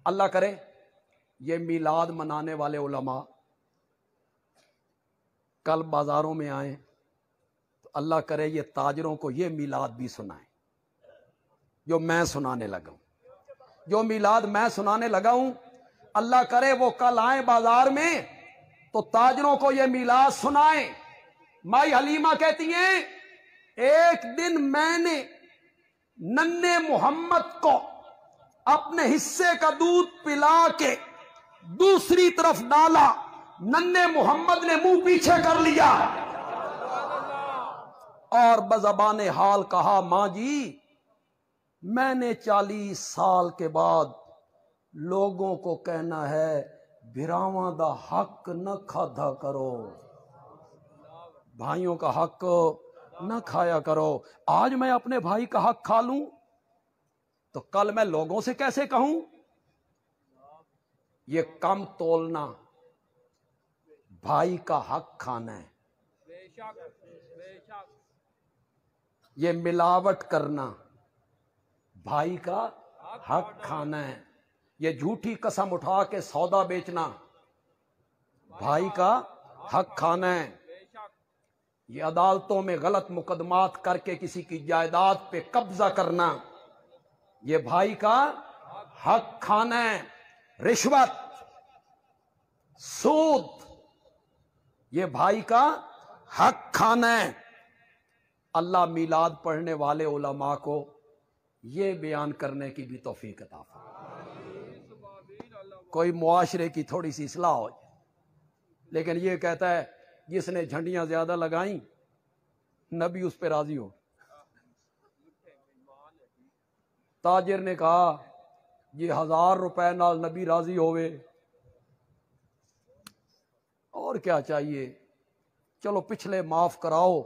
اللہ کرے یہ میلاد منانے والے علماء کل بازاروں میں آئیں تو اللہ کرے یہ تاجروں کو یہ میلاد بھی سنائیں جو میں سنانے لگا ہوں، جو میلاد میں سنانے لگا ہوں، اللہ کرے وہ کل آئیں بازار میں تو تاجروں کو یہ میلاد سنائیں۔ مائی حلیمہ کہتی ہیں ایک دن میں نے ننھے محمد کو اپنے حصے کا دودھ پلا کے دوسری طرف ڈالا، ننھے محمد نے منہ پیچھے کر لیا اور بزبان حال کہا ماں جی میں نے 40 سال کے بعد لوگوں کو کہنا ہے بھراواں دا حق نہ کھادا کرو، بھائیوں کا حق نہ کھایا کرو۔ آج میں اپنے بھائی کا حق کھا لوں تو کل میں لوگوں سے کیسے کہوں؟ یہ کم تولنا بھائی کا حق کھانا ہے، یہ ملاوٹ کرنا بھائی کا حق کھانا ہے، یہ جھوٹی قسم اٹھا کے سودا بیچنا بھائی کا حق کھانا ہے، یہ عدالتوں میں غلط مقدمات کر کے کسی کی جائیداد پہ قبضہ کرنا یہ بھائی کا حق کھانا ہے، رشوت سود یہ بھائی کا حق کھانا ہے۔ اللہ میلاد پڑھنے والے علماء کو یہ بیان کرنے کی بھی توفیق عطا فرمائے، کوئی معاشرے کی تھوڑی سی اصلاح ہو جائے۔ لیکن یہ کہتا ہے جس نے جھنڈیاں زیادہ لگائیں نبی اس پہ راضی ہو۔ تاجر نے کہا یہ 1000 روپے نال نبی راضی ہوئے، اور کیا چاہیے، چلو پچھلے معاف کراؤ،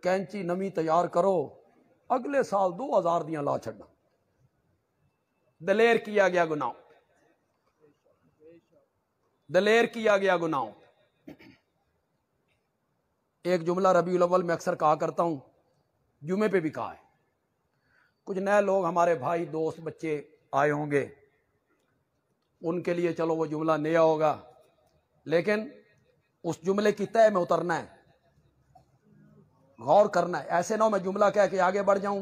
کینچی نمی تیار کرو، اگلے سال 2000 دیاں لا چھڑنا۔ دلیر کیا گیا گناہ، دلیر کیا گیا گناہ۔ ایک جملہ ربیع الاول میں اکثر کہا کرتا ہوں، جمعے پہ بھی کہا ہے، کچھ نئے لوگ ہمارے بھائی دوست بچے آئے ہوں گے، ان کے لیے چلو وہ جملہ نیا ہوگا، لیکن اس جملے کی تہہ میں اترنا ہے، غور کرنا ہے۔ ایسے نہ ہو میں جملہ کہہ کے آگے بڑھ جاؤں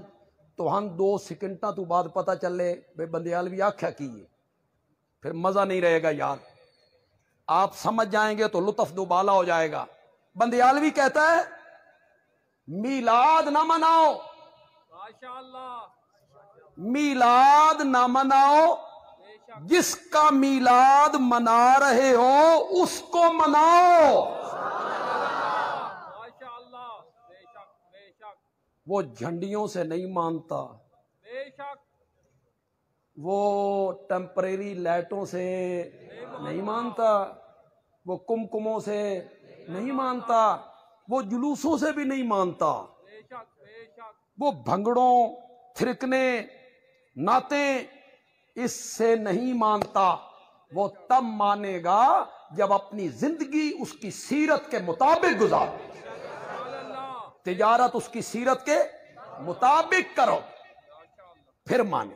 تو ہم 2 سیکنڈاں تو بعد پتہ چلے بے بندیالوی آکھیا کیے، پھر مزہ نہیں رہے گا یار، آپ سمجھ جائیں گے تو لطف دوبالا ہو جائے گا۔ بندیالوی کہتا ہے میلاد نہ مناؤ، میلاد نہ مناؤ، جس کا میلاد منا رہے ہو اس کو مناؤ۔ وہ جھنڈیوں سے نہیں مانتا، وہ ٹیمپریری لائٹوں سے نہیں مانتا، وہ کمکموں سے نہیں مانتا، وہ جلوسوں سے بھی نہیں مانتا، وہ بھنگڑوں تھرکنے نعتیں اس سے نہیں مانتا۔ وہ تب مانے گا جب اپنی زندگی اس کی سیرت کے مطابق گزارے، تجارت اس کی سیرت کے مطابق کرو، پھر مانے۔